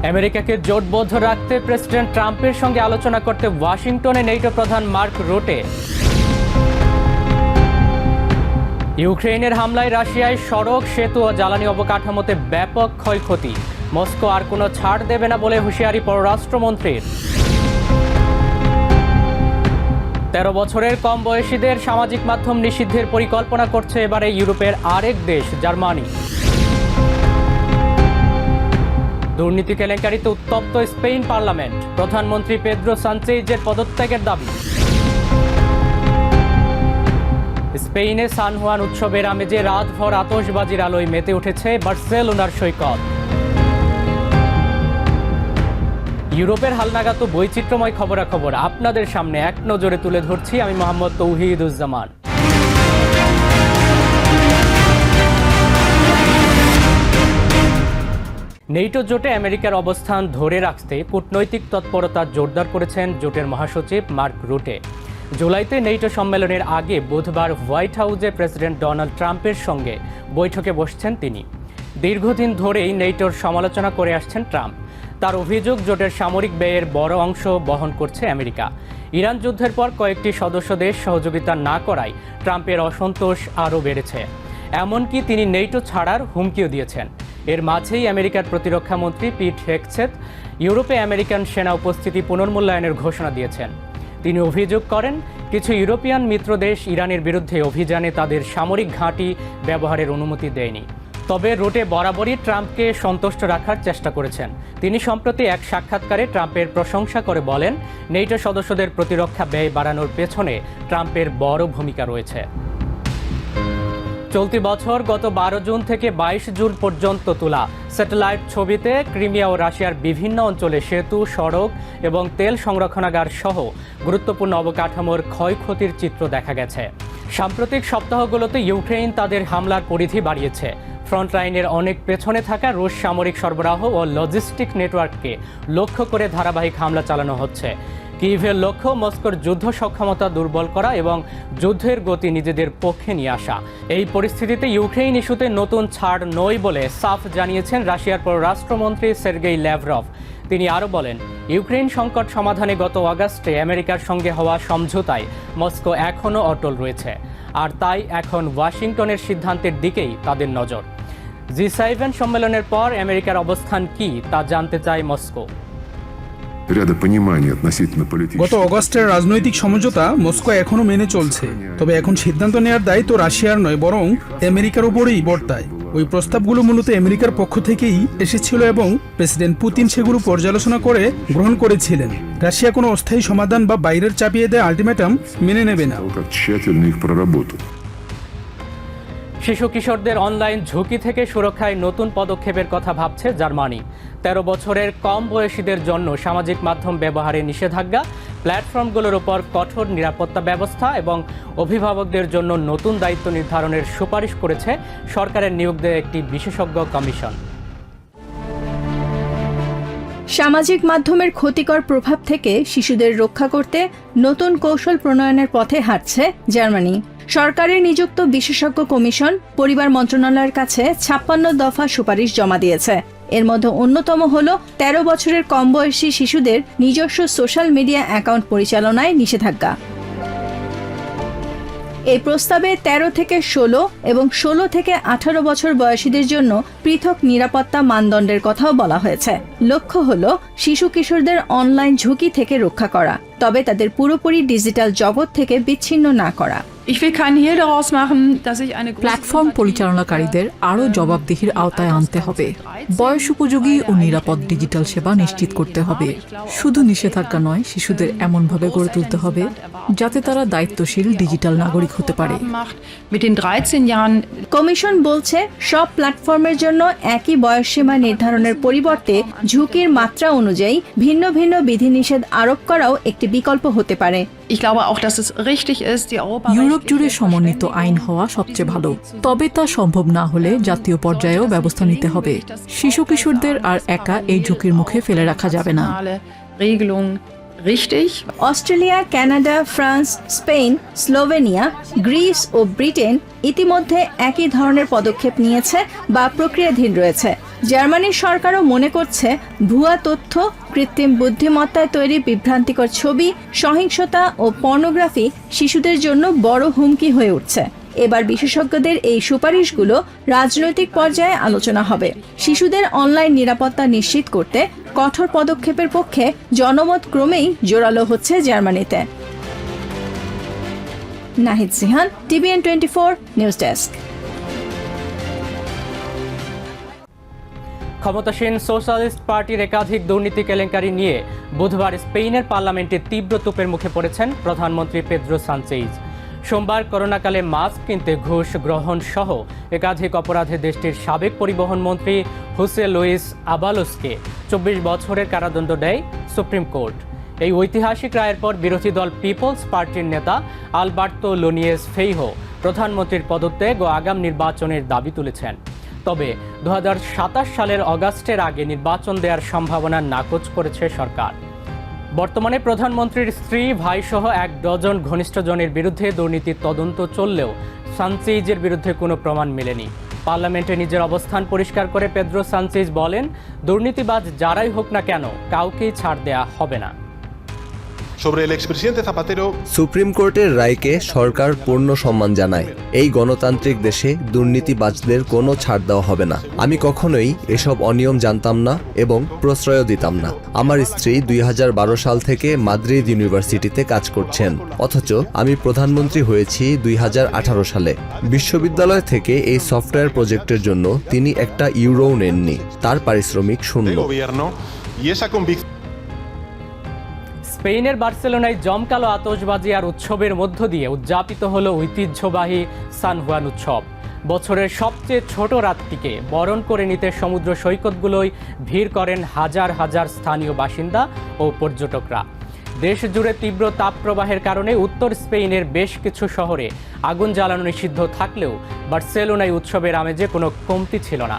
আমেরিকাকে জোটবদ্ধ রাখতে প্রেসিডেন্ট ট্রাম্পের সঙ্গে আলোচনা করতে ওয়াশিংটনে নেটো প্রধান মার্ক রুটে। ইউক্রেনের হামলায় রাশিয়ায় সড়ক, সেতু ও জ্বালানি অবকাঠামোতে ব্যাপক ক্ষয়ক্ষতি। মস্কো আর কোনো ছাড় দেবে না বলে হুঁশিয়ারি পররাষ্ট্রমন্ত্রীর। 13 বছরের কম বয়সীদের সামাজিক মাধ্যম নিষিদ্ধের পরিকল্পনা করছে এবারে ইউরোপের আরেক দেশ জার্মানি। দুর্নীতি কেলেঙ্কারিতে উত্তপ্ত স্পেন পার্লামেন্ট, প্রধানমন্ত্রী পেদ্রো সানচেজের পদত্যাগের দাবি। স্পেনে সান হুয়ান উৎসবের আমেজে রাতভর আতশবাজির আলোয় মেতে উঠেছে বার্সেলোনার সৈকত। ইউরোপের হালনাগাদ ও বৈচিত্র্যময় খবরাখবর আপনাদের সামনে এক নজরে তুলে ধরছি আমি মোহাম্মদ তৌহিদুজ্জামান। নেটো জোটে আমেরিকার অবস্থান ধরে রাখতে কূটনৈতিক তৎপরতা জোরদার করেছেন জোটের মহাসচিব মার্ক রুটে। জুলাইতে নেটো সম্মেলনের আগে বুধবার হোয়াইট হাউসে প্রেসিডেন্ট ডোনাল্ড ট্রাম্পের সঙ্গে বৈঠকে বসছেন তিনি। দীর্ঘদিন ধরেই নেটোর সমালোচনা করে আসছেন ট্রাম্প। তার অভিযোগ, জোটের সামরিক ব্যয়ের বড় অংশ বহন করছে আমেরিকা। ইরান যুদ্ধের পর কয়েকটি সদস্য দেশ সহযোগিতা না করায় ট্রাম্পের অসন্তোষ আরও বেড়েছে। এমনকি তিনি নেটো ছাড়ার হুমকিও দিয়েছেন। এর মাঝেই আমেরিকার প্রতিরক্ষা মন্ত্রী পিট হেগসেথ ইউরোপে আমেরিকান সেনা উপস্থিতি পুনর্মূল্যায়নের ঘোষণা দিয়েছেন। তিনি অভিযোগ করেন, কিছু ইউরোপিয়ান মিত্র দেশ ইরানের বিরুদ্ধে অভিযানে তাদের সামরিক ঘাঁটি ব্যবহারের অনুমতি দেয়নি। তবে রুটে বরাবরই ট্রাম্পকে সন্তুষ্ট রাখার চেষ্টা করেছেন। তিনি সম্প্রতি এক সাক্ষাৎকারে ট্রাম্পের প্রশংসা করে বলেন, নেটো সদস্যদের প্রতিরক্ষা ব্যয় বাড়ানোর পেছনে ট্রাম্পের বড় ভূমিকা রয়েছে। চলতি বছর গত 12 জুন থেকে 22 জুন পর্যন্ত তোলা স্যাটেলাইট ছবিতে ক্রিমিয়া ও রাশিয়ার বিভিন্ন অঞ্চলে সেতু, সড়ক এবং তেল সংরক্ষণাগার সহ গুরুত্বপূর্ণ অবকাঠামোর ক্ষয়ক্ষতির চিত্র দেখা গেছে। সাম্প্রতিক সপ্তাহগুলোতে ইউক্রেন তাদের হামলার পরিধি বাড়িয়েছে। ফ্রন্টলাইনের অনেক পেছনে থাকা রুশ সামরিক সরবরাহ ও লজিস্টিক নেটওয়ার্ককে লক্ষ্য করে ধারাবাহিক হামলা চালানো হচ্ছে। কিয়েভের লক্ষ্য মস্কোর যুদ্ধ সক্ষমতা দুর্বল করা এবং যুদ্ধের গতি নিজেদের পক্ষে নিয়ে আসা। এই পরিস্থিতিতে ইউক্রেন ইস্যুতে নতুন ছাড় নয় বলে সাফ জানিয়েছেন রাশিয়ার পররাষ্ট্রমন্ত্রী সের্গেই ল্যাভরভ। তিনি আরও বলেন, ইউক্রেন সংকট সমাধানে গত আগস্টে আমেরিকার সঙ্গে হওয়া সমঝোতায় মস্কো এখনও অটল রয়েছে, আর তাই এখন ওয়াশিংটনের সিদ্ধান্তের দিকেই তাদের নজর। G7 সম্মেলনের পর আমেরিকার অবস্থান কি তা জানতে চায় মস্কো। গত অগস্টের রাজনৈতিক সমঝোতা মস্কো এখনো মেনে চলছে, তবে এখন সিদ্ধান্ত নেওয়ার দায়িত্ব রাশিয়ার নয়, বরং আমেরিকার উপরেই বর্তায়। ওই প্রস্তাবগুলো মূলত আমেরিকার পক্ষ থেকেই এসেছিল এবং প্রেসিডেন্ট পুতিন সেগুলো পর্যালোচনা করে গ্রহণ করেছিলেন। রাশিয়া কোনো অস্থায়ী সমাধান বা বাইরের চাপিয়ে দেয় আলটিমেটাম মেনে নেবে না। শিশু কিশোরদের অনলাইন ঝুঁকি থেকে সুরক্ষায় নতুন পদক্ষেপের কথা ভাবছে জার্মানি। 13 বছরের কম বয়সীদের জন্য সামাজিক মাধ্যম ব্যবহারে নিষেধাজ্ঞা, প্ল্যাটফর্মগুলোর উপর কঠোর নিরাপত্তা ব্যবস্থা এবং অভিভাবকদের জন্য নতুন দায়িত্ব নির্ধারণের সুপারিশ করেছে সরকারের নিয়োগ দেওয়া একটি বিশেষজ্ঞ কমিশন। সামাজিক মাধ্যমের ক্ষতিকর প্রভাব থেকে শিশুদের রক্ষা করতে নতুন কৌশল প্রণয়নের পথে হাঁটছে জার্মানি। সরকারের নিযুক্ত বিশেষজ্ঞ কমিশন পরিবার মন্ত্রণালয়ের কাছে 56 দফা সুপারিশ জমা দিয়েছে। এর মধ্যে অন্যতম হল 13 বছরের কম বয়সী শিশুদের নিজস্ব সোশ্যাল মিডিয়া অ্যাকাউন্ট পরিচালনায় নিষেধাজ্ঞা। এই প্রস্তাবে 13 থেকে 16 এবং 16 থেকে 18 বছর বয়সীদের জন্য পৃথক নিরাপত্তা মানদণ্ডের কথাও বলা হয়েছে। লক্ষ্য হল শিশু কিশোরদের অনলাইন ঝুঁকি থেকে রক্ষা করা, তবে তাদের পুরোপুরি ডিজিটাল জগৎ থেকে বিচ্ছিন্ন না করা। প্ল্যাটফর্ম পরিচালনাকারীদের আরও জবাবদিহির আওতায় আনতে হবে। বয়স উপযোগী ও নিরাপদ ডিজিটাল সেবা নিশ্চিত করতে হবে। শুধু নিষেধাজ্ঞা নয়, শিশুদের এমনভাবে গড়ে তুলতে হবে যাতে তারা দায়িত্বশীল ডিজিটাল নাগরিক হতে পারে। কমিশন বলছে, সব প্ল্যাটফর্মের জন্য একই বয়সসীমা নির্ধারণের পরিবর্তে ঝুঁকির মাত্রা অনুযায়ী ভিন্ন ভিন্ন বিধিনিষেধ আরোপ করাও একটি বিকল্প হতে পারে। ইউরোপ জুড়ে সমন্বিত আইন হওয়া সবচেয়ে ভালো, তবে তা সম্ভব না হলে জাতীয় পর্যায়েও ব্যবস্থা নিতে হবে। শিশু কিশোরদের আর একা এই ঝুঁকির মুখে ফেলে রাখা যাবে না। Australia, Canada, France, Spain, Slovenia, Greece ও ব্রিটেন ইতিমধ্যে একই ধরনের পদক্ষেপ নিয়েছে বা প্রক্রিয়াধীন রয়েছে। জার্মানির সরকারও মনে করছে ভুয়া তথ্য, কৃত্রিম বুদ্ধিমত্তায় তৈরি বিভ্রান্তিকর ছবি, সহিংসতা ও পর্নোগ্রাফি শিশুদের জন্য বড় হুমকি হয়ে উঠছে। এবার বিশেষজ্ঞদের এই সুপারিশগুলো রাজনৈতিক পর্যায়ে আলোচনা হবে। শিশুদের অনলাইন নিরাপত্তা নিশ্চিত করতে কঠোর পদক্ষেপের পক্ষে জনমত ক্রমেই জোরালো হচ্ছে জার্মানিতে। Nahid Sihan, TVN24 news desk. ক্ষমতাসীন সোশ্যালিস্ট পার্টির একাধিক দুর্নীতি কেলেঙ্কারি নিয়ে বুধবার স্পেনের পার্লামেন্টে তীব্র তোপের মুখে পড়েছেন প্রধানমন্ত্রী পেদ্রো সানচেজ। সোমবার করোনাকালে মাস্ক কিনতে ঘুষ গ্রহণ সহ একাধিক অপরাধে দেশটির সাবেক পরিবহন মন্ত্রী হোসে লুইস আবালোসকে 24 বছরের কারাদণ্ড দেয় সুপ্রিম কোর্ট। এই ঐতিহাসিক রায়ের পর বিরোধী দল পিপলস পার্টির নেতা আলবার্তো লোনিয়েস ফেইহো প্রধানমন্ত্রীর পদত্যাগ ও আগাম নির্বাচনের দাবি তুলেছেন। তবে 2027 সালের অগাস্টের আগে নির্বাচন দেওয়ার সম্ভাবনা নাকচ করেছে সরকার। বর্তমানে প্রধানমন্ত্রীর স্ত্রী, ভাইসহ 1 ডজন ঘনিষ্ঠজনের বিরুদ্ধে দুর্নীতির তদন্ত চললেও সানচেজের বিরুদ্ধে কোনো প্রমাণ মেলেনি। পার্লামেন্টে নিজের অবস্থান পরিষ্কার করে পেদ্রো সানচেজ বলেন, দুর্নীতিবাজ যারাই হোক না কেন কাউকেই ছাড় দেয়া হবে না। সুপ্রিম কোর্টের রায়কে সরকার পূর্ণ সম্মান জানায়। এই গণতান্ত্রিক দেশে দুর্নীতিবাজদের কোনো ছাড় দেওয়া হবে না। আমি কখনোই এসব অনিয়ম জানতাম না এবং প্রশ্রয় দিতাম না। আমার স্ত্রী 2012 সাল থেকে মাদ্রিদ ইউনিভার্সিটিতে কাজ করছেন, অথচ আমি প্রধানমন্ত্রী হয়েছি 2018 সালে। বিশ্ববিদ্যালয় থেকে এই সফটওয়্যার প্রজেক্টের জন্য তিনি একটা ইউরোও নেননি। তার পারিশ্রমিক শূন্য। স্পেনের বার্সেলোনায় জমকালো আতশবাজি আর উৎসবের মধ্য দিয়ে উদযাপিত হলো ঐতিহ্যবাহী সান হুয়ান উৎসব। বছরের সবচেয়ে ছোট রাতটিকে বরণ করে নিতে সমুদ্র সৈকতগুলোয় ভিড় করেন হাজার হাজার স্থানীয় বাসিন্দা ও পর্যটকরা। দেশ জুড়ে তীব্র তাপপ্রবাহের কারণে উত্তর স্পেনের বেশ কিছু শহরে আগুন জ্বালানো নিষিদ্ধ থাকলেও বার্সেলোনায় উৎসবের আমেজে কোনো কমতি ছিল না।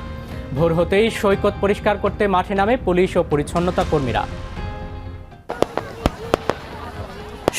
ভোর হতেই সৈকত পরিষ্কার করতে মাঠে নামে পুলিশ ও পরিচ্ছন্নতা কর্মীরা।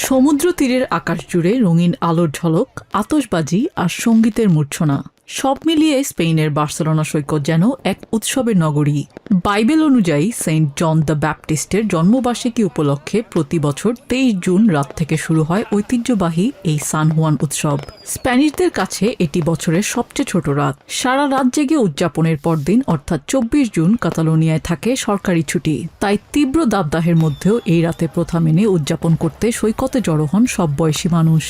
সমুদ্র তীরের আকাশ জুড়ে রঙিন আলোর ঝলক, আতশবাজি আর সঙ্গীতের মূর্ছনা, সব মিলিয়ে স্পেনের বার্সেলোনা সৈকত যেন এক উৎসবের নগরী। বাইবেল অনুযায়ী সেন্ট জন দ্য ব্যাপটিস্টের জন্মবার্ষিকী উপলক্ষে প্রতি বছর 23 জুন রাত থেকে শুরু হয় ঐতিহ্যবাহী এই সান হুয়ান উৎসব। স্প্যানিশদের কাছে এটি বছরের সবচেয়ে ছোট রাত। সারা রাত জেগে উদযাপনের পরদিন অর্থাৎ 24 জুন কাতালোনিয়ায় থাকে সরকারি ছুটি। তাই তীব্র দাবদাহের মধ্যেও এই রাতে প্রথা মেনে উদযাপন করতে সৈকতে জড়ো হন সব বয়সী মানুষ।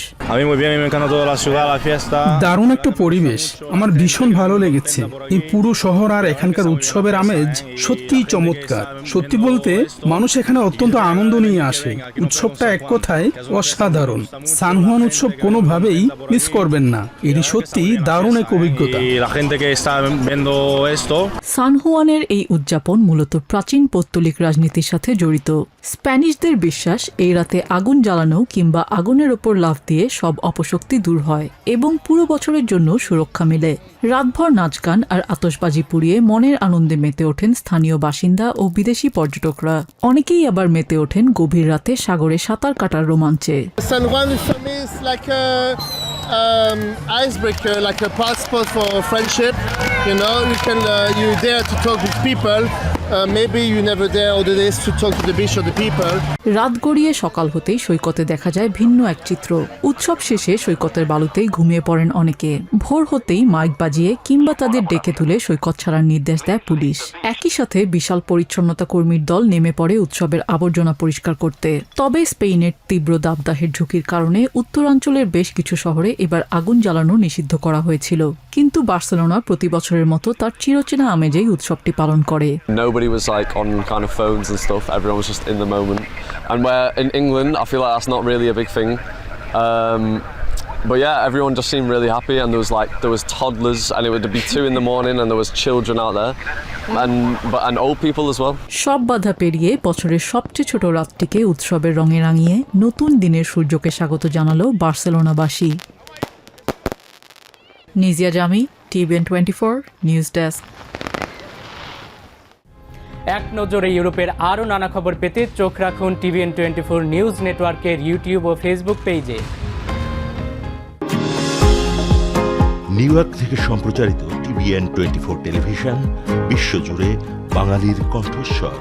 দারুণ একটা পরিবেশ, আমার ভীষণ ভালো লেগেছে। এই পুরো শহর আর এখানকার উৎসবের আমেজ সত্যিই চমৎকার। সত্যি বলতে মানুষ এখানে অত্যন্ত আনন্দ নিয়ে আসে। উৎসবটা এক কথায় অসাধারণ। সান হুয়ান উৎসব কোনোভাবেই মিস করবেন না। এটি সত্যি দারুণ এক অভিজ্ঞতা। সান হুয়ানের এই উদযাপন মূলত প্রাচীন পৌত্তলিক রাজনীতির সাথে জড়িত। স্প্যানিশদের বিশ্বাস এই রাতে আগুন জ্বালানো কিংবা আগুনের ওপর লাফ দিয়ে সব অপশক্তি দূর হয় এবং পুরো বছরের জন্য সুরক্ষা মেলে। রাতভর নাচ গান আর আতশবাজি পুড়িয়ে মনের আনন্দে মেতে ওঠেন স্থানীয় বাসিন্দা ও বিদেশি পর্যটকরা। অনেকেই আবার মেতে ওঠেন গভীর রাতে সাগরে সাঁতার কাটার রোমাঞ্চে। Icebreaker, like a passport for friendship. You know, you dare to talk with people. Maybe you never dare all the days to talk to the beach or the people. রাত গড়িয়ে সকাল হতেই সৈকতে দেখা যায় ভিন্ন এক চিত্র। উৎসব শেষে সৈকতের বালুতেই ঘুমিয়ে পড়েন অনেকে। ভোর হতেই মাইক বাজিয়ে কিংবা তাদের ডেকে তুলে সৈকত ছাড়ার নির্দেশ দেয় পুলিশ। একই সাথে বিশাল পরিচ্ছন্নতা কর্মীর দল নেমে পড়ে উৎসবের আবর্জনা পরিষ্কার করতে। তবে স্পেনের তীব্র দাবদাহের ঝুঁকির কারণে উত্তরাঞ্চলের বেশ কিছু শহরে এবার আগুন জ্বালানো নিষিদ্ধ করা হয়েছিল। কিন্তু বার্সেলোনা প্রতি বছরের মতো তার চিরচেনা আমেজেই উৎসবটি পালন করে। Nobody was like on kind of phones and stuff. Everyone was just in the moment. And where in England, I feel like that's not really a big thing. But yeah, everyone just seemed really happy, and there was toddlers, and it would be 2 in the morning, and there was children out there, and old people as well. সব বাধা পেরিয়ে বছরের সবচেয়ে ছোট রাতটিকে উৎসবের রঙে রাঙিয়ে নতুন দিনের সূর্যকে স্বাগত জানালো বার্সেলোনাবাসী। নিজিয়া জামি, TVN24 নিউজ ডেস্ক। এক নজরে ইউরোপের আরও নানা খবর পেতে চোখ রাখুন TVN24 নিউজ নেটওয়ার্কের ইউটিউব ও ফেসবুক পেজে। নিউ ইয়র্ক থেকে সম্প্রচারিত TVN 24 টেলিভিশন বিশ্বজুড়ে বাঙালির কণ্ঠস্বর।